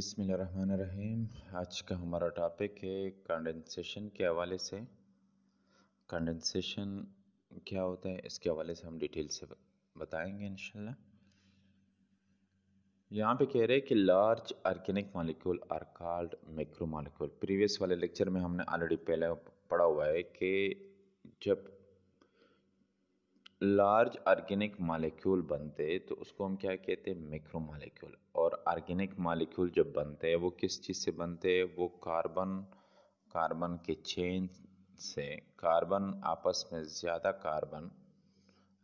बिस्मिल्लाहिर्रहमानिर्रहीम। आज का हमारा टॉपिक है कंडेंसेशन के हवाले से। कंडेंसेशन क्या होता है इसके हवाले से हम डिटेल से बताएंगे इंशाल्लाह। यहाँ पे कह रहे हैं कि large organic molecule are called macromolecule. Previous वाले लेक्चर में हमने ऑलरेडी पहले पढ़ा हुआ है कि जब लार्ज ऑर्गेनिक मॉलिक्यूल बनते तो उसको हम क्या कहते हैं, मैक्रोमॉलिक्यूल। और ऑर्गेनिक मॉलिक्यूल जब बनते हैं वो किस चीज़ से बनते हैं, वो कार्बन के चेन से। कार्बन आपस में ज़्यादा कार्बन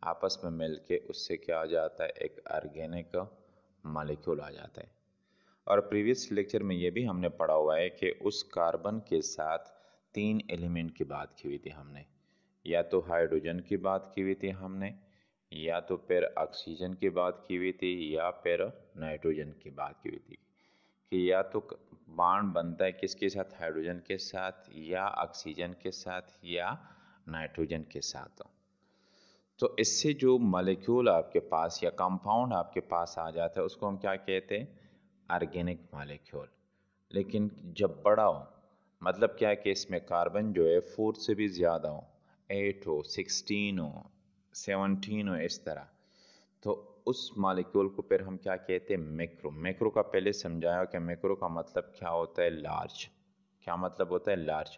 आपस में मिल के उससे क्या आ जाता है, एक ऑर्गेनिक मॉलिक्यूल आ जाता है। और प्रीवियस लेक्चर में ये भी हमने पढ़ा हुआ है कि उस कार्बन के साथ 3 एलिमेंट की बात की हुई थी हमने। या तो हाइड्रोजन की बात की हुई थी हमने, या तो फिर ऑक्सीजन की बात की हुई थी, या फिर नाइट्रोजन की बात की हुई थी कि या तो बॉन्ड बनता है किसके साथ, हाइड्रोजन के साथ, या ऑक्सीजन के साथ, या नाइट्रोजन के साथ। तो इससे जो मॉलिक्यूल आपके पास या कंपाउंड आपके पास आ जाता है उसको हम क्या कहते हैं, ऑर्गेनिक मॉलिक्यूल। लेकिन जब बड़ा हो, मतलब क्या है कि इसमें कार्बन जो है 4 से भी ज़्यादा हो, 8 हो, 16 हो, 17 हो, इस तरह, तो उस मॉलिक्यूल को फिर हम क्या कहते हैं, मैक्रो। मैक्रो का पहले समझाया कि मैक्रो का मतलब क्या होता है, लार्ज। क्या मतलब होता है, लार्ज।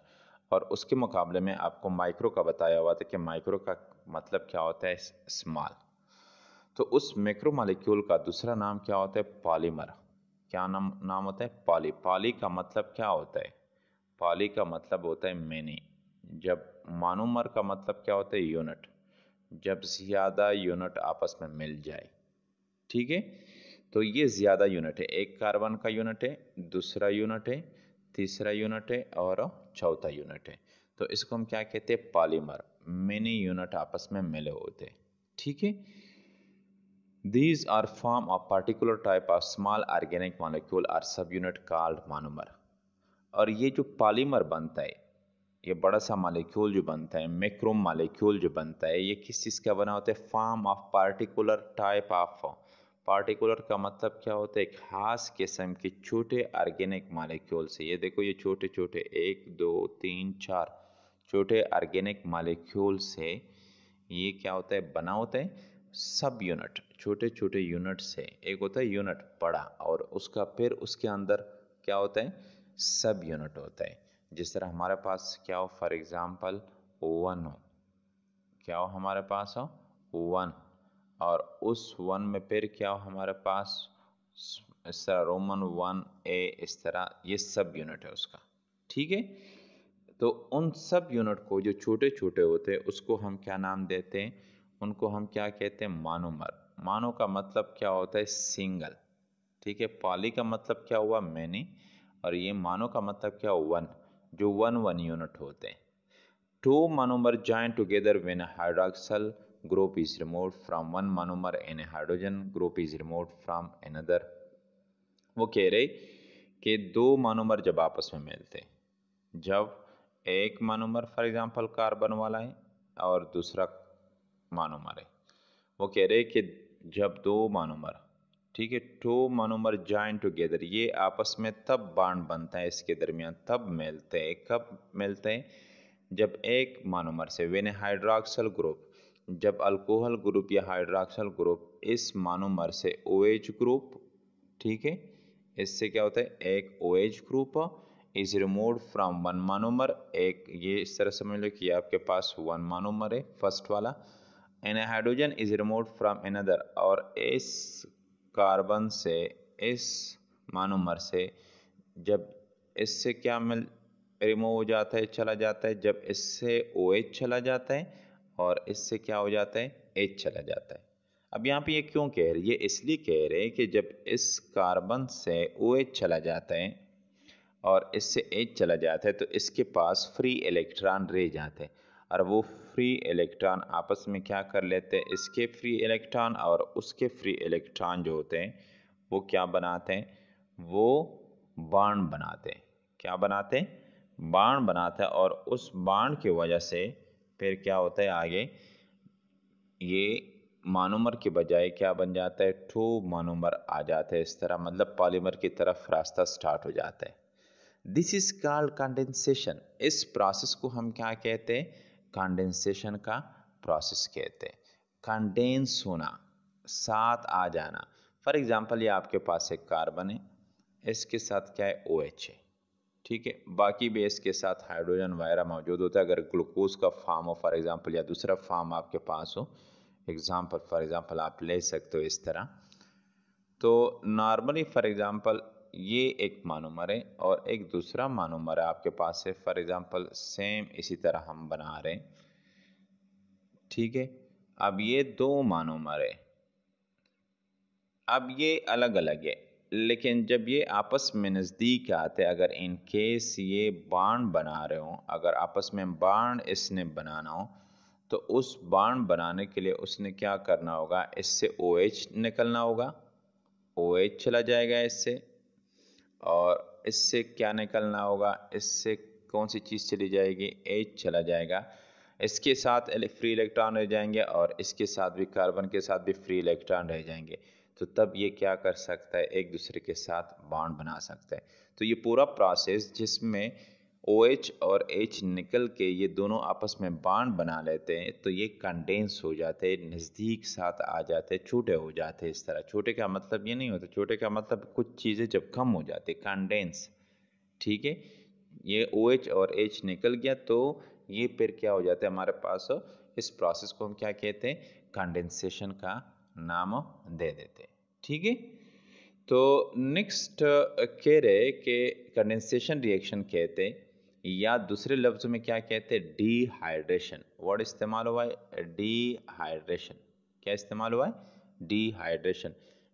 और उसके मुकाबले में आपको माइक्रो का बताया हुआ था कि माइक्रो का मतलब क्या होता है, स्मॉल। तो उस मैक्रो मॉलिक्यूल का दूसरा नाम क्या होता है, पॉलीमर। क्या नाम होता है, पॉली। पॉली का मतलब क्या होता है, पॉली का मतलब होता है मैनी। जब मोनोमर का मतलब क्या होता है, यूनिट। जब ज़्यादा यूनिट आपस में मिल जाए, ठीक है। तो ये ज़्यादा यूनिट है, एक कार्बन का यूनिट है, दूसरा यूनिट है, तीसरा यूनिट है और चौथा यूनिट है। तो इसको हम क्या कहते हैं, पॉलीमर। मेनी यूनिट आपस में मिले होते हैं, ठीक है। These are form of particular type of small organic molecule or subunit called monomer। और ये जो पॉलीमर बनता है, ये बड़ा सा मॉलिक्यूल जो बनता है, मैक्रो मॉलिक्यूल जो बनता है, ये किस चीज़ का बना होता है, form of particular type of. Particular का मतलब क्या होता है, एक खास किस्म के छोटे ऑर्गेनिक मॉलिक्यूल से। ये देखो, ये छोटे छोटे 1 2 3 4 छोटे ऑर्गेनिक मॉलिक्यूल से ये क्या होता है, बना होता है। सब यूनिट, छोटे छोटे यूनिट से। एक होता है यूनिट बड़ा, और उसका फिर उसके अंदर क्या होता है, सब यूनिट होता है। जिस तरह हमारे पास क्या हो, फॉर एग्जांपल 1 हो, क्या हो हमारे पास हो 1, और उस 1 में फिर क्या हो हमारे पास, इस तरह रोमन 1A, इस तरह ये सब यूनिट है उसका, ठीक है। तो उन सब यूनिट को जो छोटे छोटे होते हैं उसको हम क्या नाम देते हैं, उनको हम क्या कहते हैं, मोनोमर। मोनो का मतलब क्या होता है, सिंगल, ठीक है। पॉली का मतलब क्या हुआ, मैनी। और ये मोनो का मतलब क्या हुआ, 1, जो 1 यूनिट होते हैं। Two monomer join together when a hydroxyl group is removed from one monomer and a hydrogen group is removed from another। वो कह रहे कि 2 मोनोमर जब आपस में मिलते हैं, जब एक मोनोमर फॉर एग्जांपल कार्बन वाला है और दूसरा मोनोमर है, वो कह रहे कि जब 2 मोनोमर, ठीक है, 2 मोनोमर जॉइन टुगेदर, ये आपस में तब बॉन्ड बनता है इसके दरमियान, तब मिलते हैं। कब मिलते हैं, जब एक मोनोमर से व्हेन हाइड्रोक्सिल ग्रुप, जब अल्कोहल ग्रुप या हाइड्रोक्सिल ग्रुप इस मोनोमर से OH ग्रुप, ठीक है, इससे क्या होता है, एक OH group is removed from one monomer. एक ये इस तरह समझ लो कि आपके पास 1 मोनोमर है फर्स्ट वाला, and hydrogen is removed from another. और इस कार्बन से, इस मोनोमर से जब इससे क्या मिल रिमूव हो जाता है, चला जाता है, जब इससे OH चला जाता है और इससे क्या हो जाता है, H चला जाता है। अब यहाँ पे ये क्यों कह रहे हैं, ये इसलिए कह रहे हैं कि जब इस कार्बन से OH चला जाता है और इससे H चला जाता है तो इसके पास फ्री इलेक्ट्रॉन रह जाते हैं, और वो फ्री इलेक्ट्रॉन आपस में क्या कर लेते हैं, इसके फ्री इलेक्ट्रॉन और उसके फ्री इलेक्ट्रॉन जो होते हैं वो क्या बनाते हैं, वो बॉन्ड बनाते हैं। क्या बनाते हैं, बॉन्ड बनाते हैं। और उस बॉन्ड की वजह से फिर क्या होता है, आगे ये मोनोमर के बजाय क्या बन जाता है, टू मोनोमर आ जाते हैं इस तरह, मतलब पॉलीमर की तरफ रास्ता स्टार्ट हो जाता है। This is called condensation. इस प्रोसेस को हम क्या कहते हैं, कंडेंसेशन का प्रोसेस कहते हैं। कंडेंस होना, साथ आ जाना। फॉर एग्जांपल ये आपके पास एक कार्बन है, इसके साथ क्या है, OH है, ठीक है। बाकी बेस के साथ हाइड्रोजन वगैरह मौजूद होता है। अगर ग्लूकोज का फॉर्म हो फॉर एग्जांपल, या दूसरा फॉर्म आपके पास हो, एग्जांपल फॉर एग्जांपल आप ले सकते हो इस तरह। तो नॉर्मली फॉर एग्जांपल ये एक मोनोमर है और एक दूसरा मोनोमर है आपके पास है, फॉर एग्जांपल सेम इसी तरह हम बना रहे हैं, ठीक है। अब ये दो मोनोमर है, अब ये अलग अलग है, लेकिन जब ये आपस में नज़दीक आते, अगर इन केस ये बॉन्ड बना रहे हो, अगर आपस में बॉन्ड इसने बनाना हो, तो उस बॉन्ड बनाने के लिए उसने क्या करना होगा, इससे OH निकलना होगा, OH चला जाएगा इससे, और इससे क्या निकलना होगा, इससे कौन सी चीज़ चली जाएगी, H चला जाएगा। इसके साथ फ्री इलेक्ट्रॉन रह जाएंगे और इसके साथ भी, कार्बन के साथ भी फ्री इलेक्ट्रॉन रह जाएंगे। तो तब ये क्या कर सकता है, एक दूसरे के साथ बॉन्ड बना सकता है। तो ये पूरा प्रोसेस जिसमें OH और H निकल के ये दोनों आपस में बॉन्ड बना लेते हैं, तो ये कंडेंस हो जाते हैं, नज़दीक साथ आ जाते हैं, छोटे हो जाते हैं इस तरह। छोटे का मतलब ये नहीं होता, छोटे का मतलब कुछ चीज़ें जब कम हो जाती है, कंडेंस, ठीक है। ये OH और H निकल गया तो ये फिर क्या हो जाता है हमारे पास, इस प्रोसेस को हम क्या कहते हैं, कंडेंसेशन का नाम दे देते हैं, ठीक है। तो नेक्स्ट कह रहे कि कंडेंसेशन रिएक्शन कहते हैं, या दूसरे लफ्ज़ में क्या कहते हैं, डिहाइड्रेशन। वर्ड इस्तेमाल हुआ है डिहाइड्रेशन। क्या इस्तेमाल हुआ है, डिहाइड्रेशन।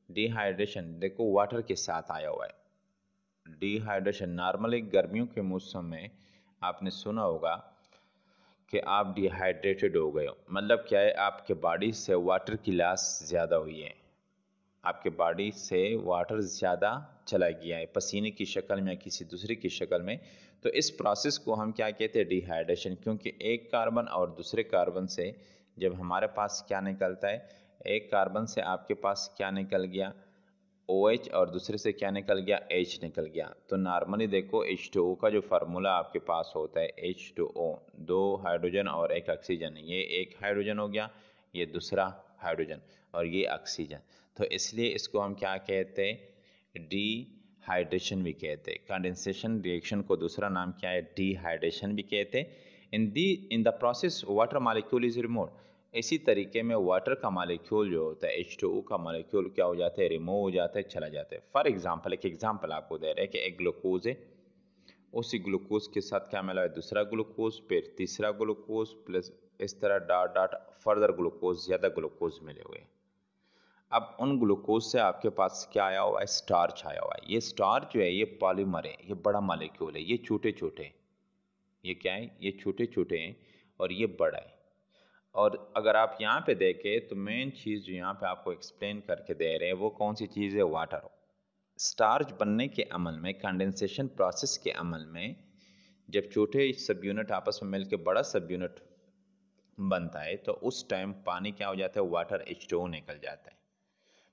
डिहाइड्रेशन देखो वाटर के साथ आया हुआ है। डिहाइड्रेशन नॉर्मली गर्मियों के मौसम में आपने सुना होगा कि आप डिहाइड्रेटेड हो गए हो, मतलब क्या है, आपके बॉडी से वाटर की लॉस ज़्यादा हुई है, आपके बॉडी से वाटर ज़्यादा चला गया है पसीने की शक्ल में या किसी दूसरे की शक्ल में। तो इस प्रोसेस को हम क्या कहते हैं, डिहाइड्रेशन। क्योंकि एक कार्बन और दूसरे कार्बन से जब हमारे पास क्या निकलता है, एक कार्बन से आपके पास क्या निकल गया, OH, और दूसरे से क्या निकल गया, H निकल गया। तो नॉर्मली देखो H2O का जो फार्मूला आपके पास होता है, H2O, दो हाइड्रोजन और एक ऑक्सीजन, ये एक हाइड्रोजन हो गया, ये दूसरा हाइड्रोजन, और ये ऑक्सीजन। तो इसलिए इसको हम क्या कहते हैं, डिहाइड्रेशन भी कहते हैं। कंडेंसेशन रिएक्शन को दूसरा नाम क्या है, डिहाइड्रेशन भी कहते हैं। In the process water molecule is removed. इसी तरीके में वाटर का मॉलिक्यूल जो होता है, H2O का मॉलिक्यूल क्या हो जाता है, रिमूव हो जाता है, चला जाता है। फॉर एग्जांपल, एक एग्जांपल आपको दे रहे हैं कि एक ग्लूकोज है, उसी ग्लूकोज के साथ क्या मिला है, दूसरा ग्लूकोज, फिर तीसरा ग्लूकोज, प्लस इस तरह डॉट डॉट फर्दर ग्लूकोज, ज़्यादा ग्लूकोज मिले हुए। अब उन ग्लूकोज से आपके पास क्या आया हुआ है, स्टार्च आया हुआ है। ये स्टार्च जो है ये पॉलीमर है, ये बड़ा मॉलिक्यूल है, ये छोटे छोटे, ये क्या है, ये छोटे छोटे हैं और ये बड़ा है। और अगर आप यहाँ पे देखें तो मेन चीज़ जो यहाँ पे आपको एक्सप्लेन करके दे रहे हैं वो कौन सी चीज़ है, वाटर। स्टार्च बनने के अमल में, कंडेंसेशन प्रोसेस के अमल में, जब छोटे सब यूनिट आपस में मिलकर बड़ा सब यूनिट बनता है तो उस टाइम पानी क्या हो जाता है, वाटर H2O निकल जाता है।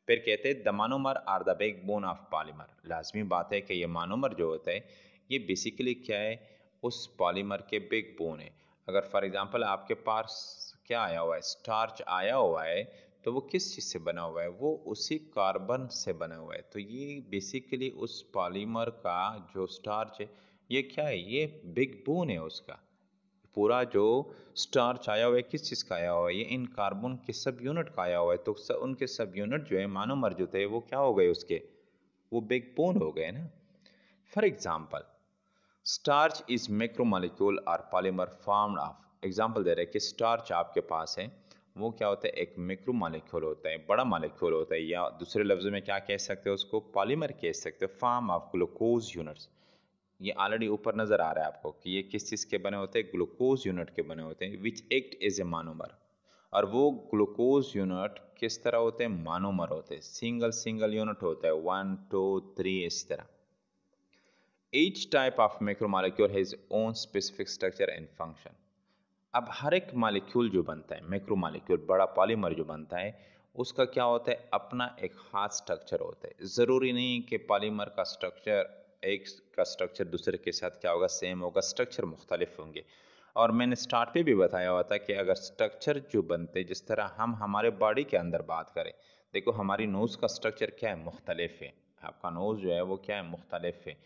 फिर कहते हैं the monomer are the backbone of polymer. लाजमी बात है कि ये मोनोमर जो होता है ये बेसिकली क्या है, उस पॉलीमर के बैकबोन है। अगर फॉर एग्जांपल आपके पास क्या आया हुआ है, स्टार्च आया हुआ है, तो वो किस चीज़ से बना हुआ है, वो उसी कार्बन से बना हुआ है। तो ये बेसिकली उस पॉलीमर का जो स्टार्च है, ये क्या है, ये बैकबोन है उसका। पूरा जो स्टार्च आया हुआ है किस चीज़ का आया हुआ है, ये इन कार्बन के सब यूनिट का आया हुआ है। तो उनके सब यूनिट जो है मोनोमर जो थे वो क्या हो गए उसके, वो बैकबोन हो गए ना। For example, starch is macromolecule और पॉलीमर फॉर्म्ड ऑफ। एग्जांपल दे रहे हैं कि स्टार्च आपके पास है, वो क्या होता है, एक मैक्रोमोलिक्यूल होता है, बड़ा मॉलिक्यूल होता है, या दूसरे लफ्ज़ में क्या कह सकते हैं उसको, पॉलीमर कह सकते हैं, फॉर्म ऑफ ग्लूकोज यूनिट्स। ये ऑलरेडी ऊपर नजर आ रहा है आपको कि ये किस चीज़ के बने होते हैं, ग्लूकोज यूनिट के बने होते हैं, which act as a monomer. और वो ग्लूकोज यूनिट किस तरह होते हैं, मोनोमर होते हैं, सिंगल सिंगल यूनिट होता है, 1 2 3 इस तरह। Each type of macromolecule has own specific structure and function. अब हर एक मालिक्यूल जो बनता है, मैक्रो मालिक्यूल, बड़ा पॉलीमर जो बनता है, उसका क्या होता है, अपना एक खास स्ट्रक्चर होता है। ज़रूरी नहीं कि पॉलीमर का स्ट्रक्चर एक का स्ट्रक्चर दूसरे के साथ क्या होगा, सेम होगा, स्ट्रक्चर मुख्तलिफ होंगे। और मैंने स्टार्ट पे भी बताया हुआ था कि अगर स्ट्रक्चर जो बनते, जिस तरह हम हमारे बॉडी के अंदर बात करें, देखो हमारी नोज़ का स्ट्रक्चर क्या है, मुख्तलिफ है। आपका नोज़ जो है वो क्या है, मुख्तलिफ है।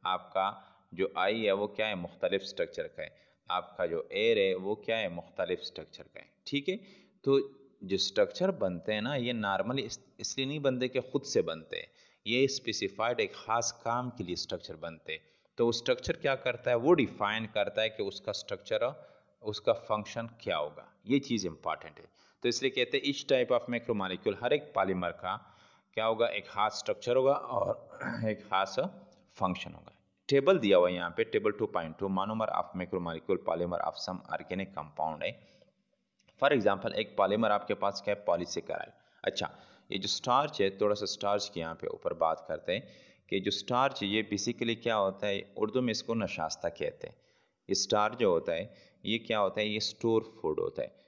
आपका जो आई है वो क्या है, मुख्तलिफ स्ट्रक्चर का है। आपका जो एयर है वो क्या है, मुख्तलिफ स्ट्रक्चर का है। ठीक है, तो जो स्ट्रक्चर बनते हैं ना, ये नॉर्मली इसलिए नहीं बनते कि खुद से बनते हैं, ये स्पेसिफाइड एक ख़ास काम के लिए स्ट्रक्चर बनते हैं। तो वो स्ट्रक्चर क्या करता है, वो डिफाइन करता है कि उसका स्ट्रक्चर, उसका फंक्शन क्या होगा। ये चीज़ इंपॉर्टेंट है। तो इसलिए कहते हैं ईच टाइप ऑफ मैक्रोमोलेक्यूल, हर एक पॉलीमर का क्या होगा, एक खास स्ट्रक्चर होगा और एक खास फंक्शन होगा। टेबल दिया हुआ है यहाँ पे, table 2.2, monomer of macromolecule polymer of some organic compound है। फॉर एग्जांपल एक पॉलीमर आपके पास क्या है, पॉलीसेकेराइड। अच्छा, ये जो स्टार्च है, थोड़ा सा स्टार्च की यहाँ पे ऊपर बात करते हैं कि जो स्टार्च ये बेसिकली क्या होता है, उर्दू में इसको नशास्ता कहते हैं। ये स्टार्च जो होता है ये क्या होता है, ये स्टोर फूड होता है।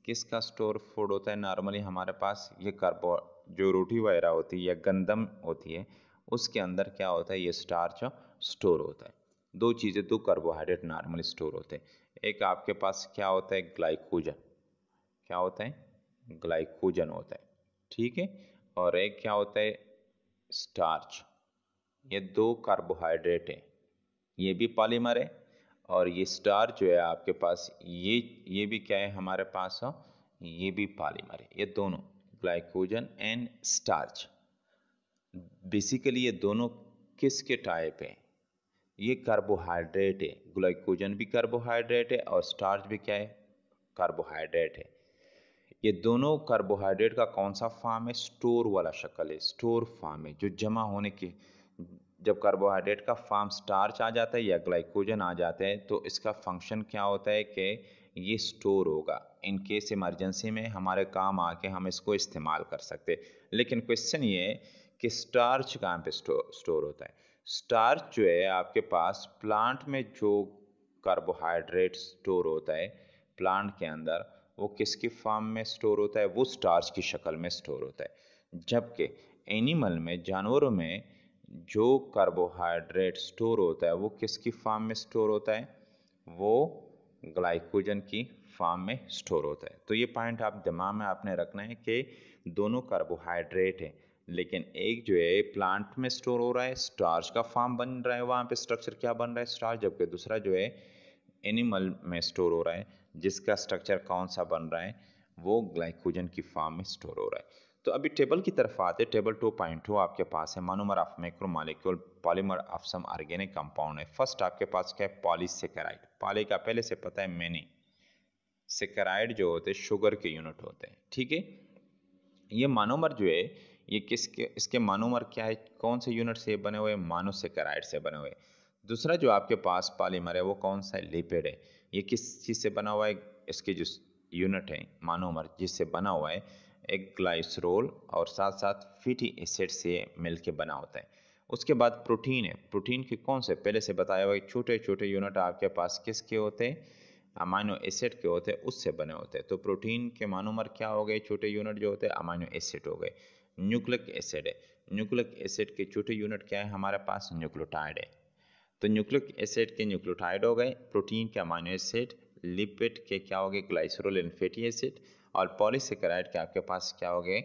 किसका स्टोर फूड होता है, नॉर्मली हमारे पास ये कार्बो, जो रोटी वगैरह होती है या गंदम होती है, उसके अंदर क्या होता है, ये स्टार्च स्टोर होता है। दो चीज़ें, दो कार्बोहाइड्रेट नॉर्मली स्टोर होते हैं। एक आपके पास क्या होता है, ग्लाइकोजन, क्या होता है, ग्लाइकोजन होता है। ठीक है, और एक क्या होता है, स्टार्च। ये दो कार्बोहाइड्रेट है, ये भी पॉलीमर है। और ये स्टार्च जो है आपके पास, ये भी क्या है हमारे पास, ये भी पॉलीमर है। ये दोनों ग्लाइकोजन एंड स्टार्च, बेसिकली ये दोनों किसके टाइप है, ये कार्बोहाइड्रेट है। ग्लाइकोजन भी कार्बोहाइड्रेट है और स्टार्च भी क्या है, कार्बोहाइड्रेट है। ये दोनों कार्बोहाइड्रेट का कौन सा फॉर्म है, स्टोर वाला शक्ल है, स्टोर फॉर्म है, जो जमा होने की, जब कार्बोहाइड्रेट का फॉर्म स्टार्च आ जाता है या ग्लाइकोजन आ जाता है, तो इसका फंक्शन क्या होता है कि ये स्टोर होगा। इन केस इमरजेंसी में हमारे काम आके हम इसको इस्तेमाल कर सकते। लेकिन क्वेश्चन ये है कि स्टार्च कहाँ पे स्टोर होता है। स्टार्च जो है आपके पास प्लांट में जो कार्बोहाइड्रेट स्टोर होता है प्लांट के अंदर, वो किसकी फॉर्म में स्टोर होता है, वो स्टार्च की शक्ल में स्टोर होता है। जबकि एनिमल में, जानवरों में, जो कार्बोहाइड्रेट स्टोर होता है वो किसकी फॉर्म में स्टोर होता है, वो ग्लाइकोजन की फॉर्म में स्टोर होता है। तो ये पॉइंट आप दिमाग में आपने रखना है कि दोनों कार्बोहाइड्रेट है, लेकिन एक जो है प्लांट में स्टोर हो रहा है, स्टार्च का फॉर्म बन रहा है, वहाँ पे स्ट्रक्चर क्या बन रहा है, स्टार्च। जबकि दूसरा जो है एनिमल में स्टोर हो रहा है, जिसका स्ट्रक्चर कौन सा बन रहा है, वो ग्लाइकोजन की फॉर्म में स्टोर हो रहा है। तो अभी टेबल की तरफ आते, टेबल 2.2 आपके पास है, monomer of macromolecule polymer of some organic compound है। फर्स्ट आपके पास क्या है, पॉलीसेकेराइड। पॉली का पहले से पता है मैंने, सेकेराइड जो होते हैं शुगर के यूनिट होते हैं। ठीक है, ये मोनोमर जो है ये किसके, इसके मोनोमर क्या है, कौन से यूनिट से बने हुए, मोनोसेकेराइड से बने हुए। दूसरा जो आपके पास पॉलीमर है वो कौन सा है, लिपिड है। ये किस चीज़ से बना हुआ है, इसके जो यूनिट है मोनोमर जिससे बना हुआ है, एक ग्लाइसरोल और साथ साथ फैटी एसिड से मिलके बना होता है। उसके बाद प्रोटीन है। प्रोटीन के कौन से, पहले से बताया हुआ है, छोटे छोटे यूनिट आपके पास किसके होते हैं, अमाइनो एसिड के होते हैं, उससे बने होते हैं। तो प्रोटीन के मोनोमर क्या हो गए, छोटे यूनिट जो होते हैं अमाइनो एसिड हो गए। न्यूक्लिक एसिड है, न्यूक्लिक एसिड के छोटे यूनिट क्या है हमारे पास, न्यूक्लियोटाइड है। तो न्यूक्लिक एसिड के न्यूक्लियोटाइड हो गए, प्रोटीन के अमाइनो एसिड, लिपिड के क्या हो गए, ग्लाइसरोल एंड फैटी एसिड, और पॉलीसेकेराइड के आपके पास क्या हो गए,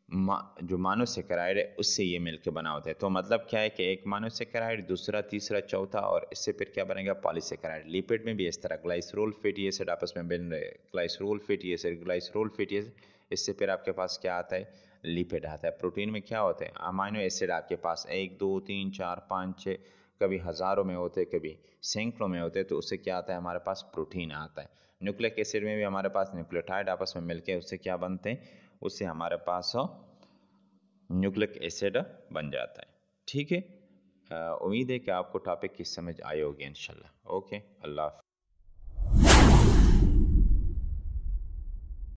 जो मोनोसेकेराइड है उससे ये मिलकर बना होता है। तो मतलब क्या है कि एक मोनोसेकेराइड, दूसरा, तीसरा, चौथा, और इससे फिर क्या बनेगा, पॉलीसेकेराइड। लिपिड में भी इस तरह ग्लाइसरोल फैटी एसिड आपस में मिल रहे, glycerol fatty acid, glycerol fatty acid, इससे फिर आपके पास क्या आता है, लिपिड आता है। प्रोटीन में क्या होते हैं, अमाइनो एसिड आपके पास 1 2 3 4 5 6, कभी हज़ारों में होते, कभी सैकड़ों में होते, तो उससे क्या आता है हमारे पास, प्रोटीन आता है। न्यूक्लिक एसिड में भी हमारे पास न्यूक्लियोटाइड आपस में मिलकर उससे क्या बनते हैं, उससे हमारे पास न्यूक्लिक एसिड बन जाता है। ठीक है, उम्मीद है कि आपको टॉपिक की समझ आई होगी इंशाल्लाह। ओके, अल्लाह हाफ़िज़।